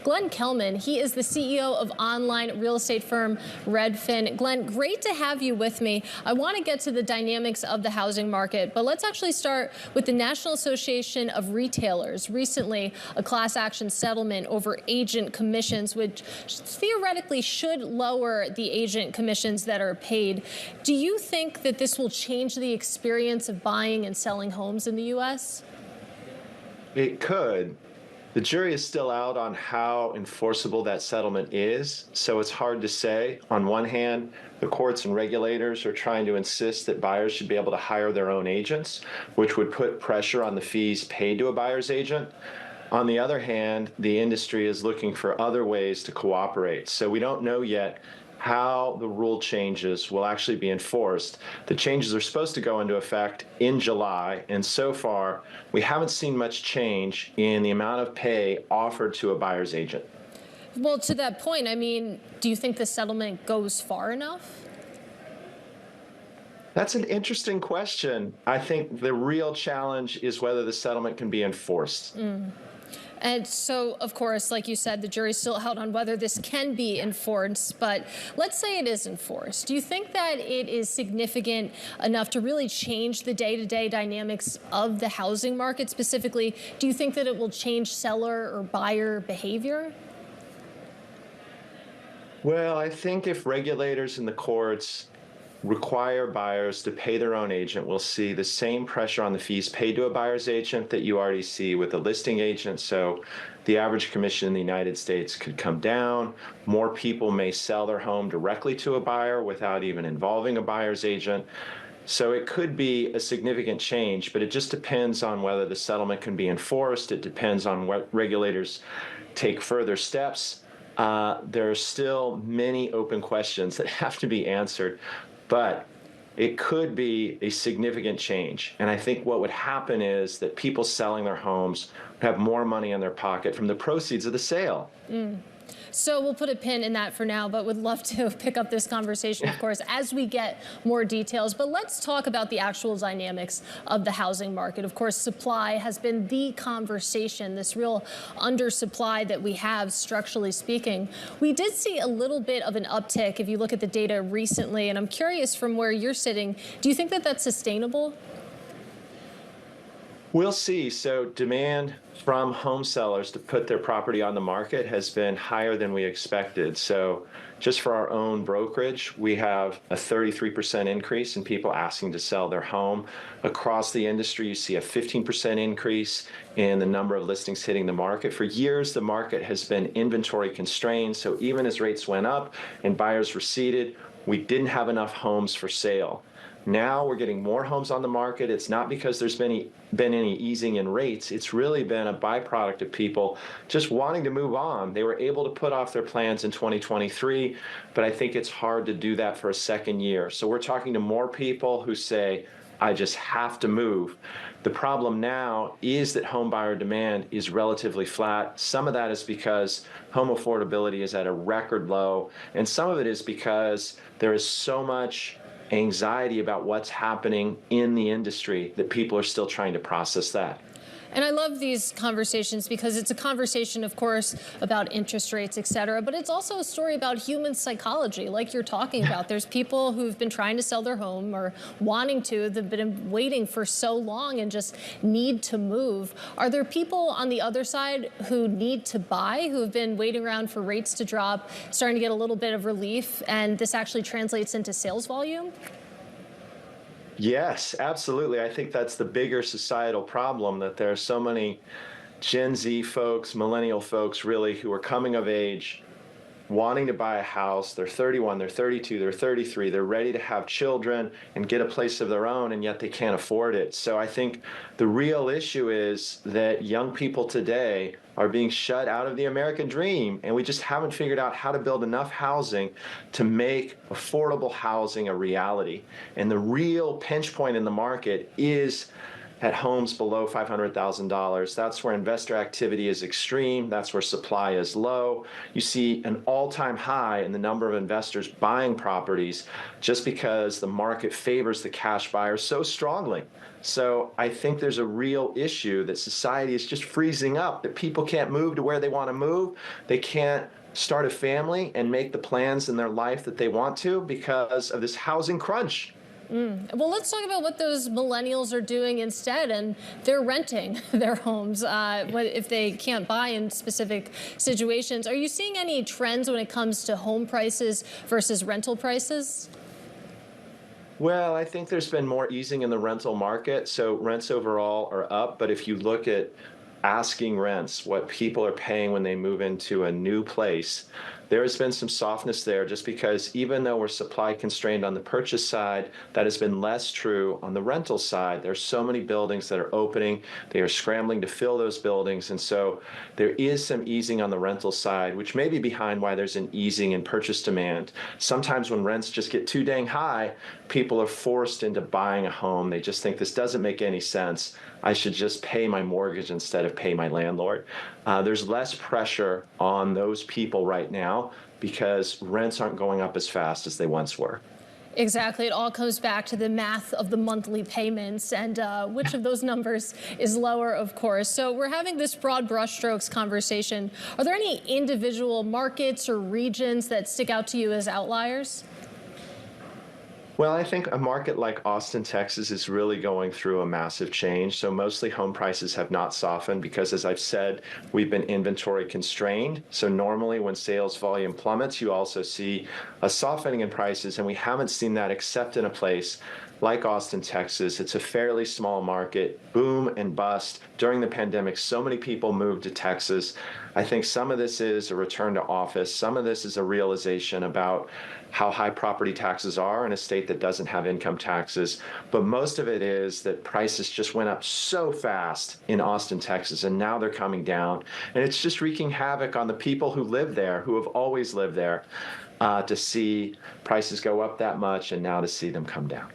Glenn Kelman. He is the CEO of online real estate firm Redfin. Glenn, great to have you with me. I want to get to the dynamics of the housing market, but let's actually start with the National Association of Retailers. Recently, a class action settlement over agent commissions, which theoretically should lower the agent commissions that are paid. Do you think that this will change the experience of buying and selling homes in the U.S.? It could. The jury is still out on how enforceable that settlement is, so it's hard to say. On one hand, the courts and regulators are trying to insist that buyers should be able to hire their own agents, which would put pressure on the fees paid to a buyer's agent. On the other hand, the industry is looking for other ways to cooperate. So we don't know yet how the rule changes will actually be enforced. The changes are supposed to go into effect in July, and so far, we haven't seen much change in the amount of pay offered to a buyer's agent. Well, to that point, I mean, do you think the settlement goes far enough? That's an interesting question. I think the real challenge is whether the settlement can be enforced. And so, of course, like you said, the jury's still out on whether this can be enforced. But let's say it is enforced. Do you think that it is significant enough to really change the day-to-day dynamics of the housing market? Specifically, do you think that it will change seller or buyer behavior? Well, I think if regulators in the courts require buyers to pay their own agent, we'll see the same pressure on the fees paid to a buyer's agent that you already see with a listing agent. So the average commission in the United States could come down. More people may sell their home directly to a buyer without even involving a buyer's agent. So it could be a significant change, but it just depends on whether the settlement can be enforced. It depends on what regulators take further steps. There are still many open questions that have to be answered. But it could be a significant change. And I think what would happen is that people selling their homes would have more money in their pocket from the proceeds of the sale. So we'll put a pin in that for now, but would love to pick up this conversation, of course, as we get more details. But let's talk about the actual dynamics of the housing market. Of course, supply has been the conversation, this real undersupply that we have, structurally speaking. We did see a little bit of an uptick if you look at the data recently, and I'm curious from where you're sitting, do you think that that's sustainable? We'll see. So demand from home sellers to put their property on the market has been higher than we expected. So just for our own brokerage, we have a 33% increase in people asking to sell their home. Across the industry, you see a 15% increase in the number of listings hitting the market. For years, the market has been inventory constrained. So even as rates went up and buyers receded, we didn't have enough homes for sale. Now we're getting more homes on the market. It's not because there's been any easing in rates. It's really been a byproduct of people just wanting to move on. They were able to put off their plans in 2023, but I think it's hard to do that for a second year. So we're talking to more people who say, I just have to move. The problem now is that home buyer demand is relatively flat. Some of that is because home affordability is at a record low, and some of it is because there is so much anxiety about what's happening in the industry that people are still trying to process that. And I love these conversations because it's a conversation, of course, about interest rates, et cetera, but it's also a story about human psychology, like you're talking about. There's people who've been trying to sell their home or wanting to, they've been waiting for so long and just need to move. Are there people on the other side who need to buy, who have been waiting around for rates to drop, starting to get a little bit of relief, and this actually translates into sales volume? Yes, absolutely. I think that's the bigger societal problem, that there are so many Gen Z folks, millennial folks, really, who are coming of age, wanting to buy a house. They're 31, they're 32, they're 33. They're ready to have children and get a place of their own, and yet they can't afford it. So I think the real issue is that young people today are being shut out of the American dream, and we just haven't figured out how to build enough housing to make affordable housing a reality. And the real pinch point in the market is at homes below $500,000. That's where investor activity is extreme. That's where supply is low. You see an all-time high in the number of investors buying properties just because the market favors the cash buyer so strongly. So I think there's a real issue that society is just freezing up, that people can't move to where they want to move. They can't start a family and make the plans in their life that they want to because of this housing crunch. Well, let's talk about what those millennials are doing instead, and they're renting their homes if they can't buy in specific situations. Are you seeing any trends when it comes to home prices versus rental prices? Well, I think there's been more easing in the rental market, so rents overall are up, but if you look at asking rents, what people are paying when they move into a new place, there has been some softness there just because even though we're supply constrained on the purchase side, that has been less true on the rental side. There's so many buildings that are opening. They are scrambling to fill those buildings. And so there is some easing on the rental side, which may be behind why there's an easing in purchase demand. Sometimes when rents just get too dang high, people are forced into buying a home. They just think this doesn't make any sense. I should just pay my mortgage instead of pay my landlord. There's less pressure on those people right now because rents aren't going up as fast as they once were. Exactly. It all comes back to the math of the monthly payments and which of those numbers is lower, of course. So we're having this broad brushstrokes conversation. Are there any individual markets or regions that stick out to you as outliers? Well, I think a market like Austin, Texas is really going through a massive change. So mostly home prices have not softened because, as I've said, we've been inventory constrained. So normally when sales volume plummets, you also see a softening in prices, and we haven't seen that except in a place like Austin, Texas. It's a fairly small market, boom and bust. During the pandemic, so many people moved to Texas. I think some of this is a return to office. Some of this is a realization about how high property taxes are in a state that doesn't have income taxes. But most of it is that prices just went up so fast in Austin, Texas, and now they're coming down. And it's just wreaking havoc on the people who live there, who have always lived there, to see prices go up that much and now to see them come down.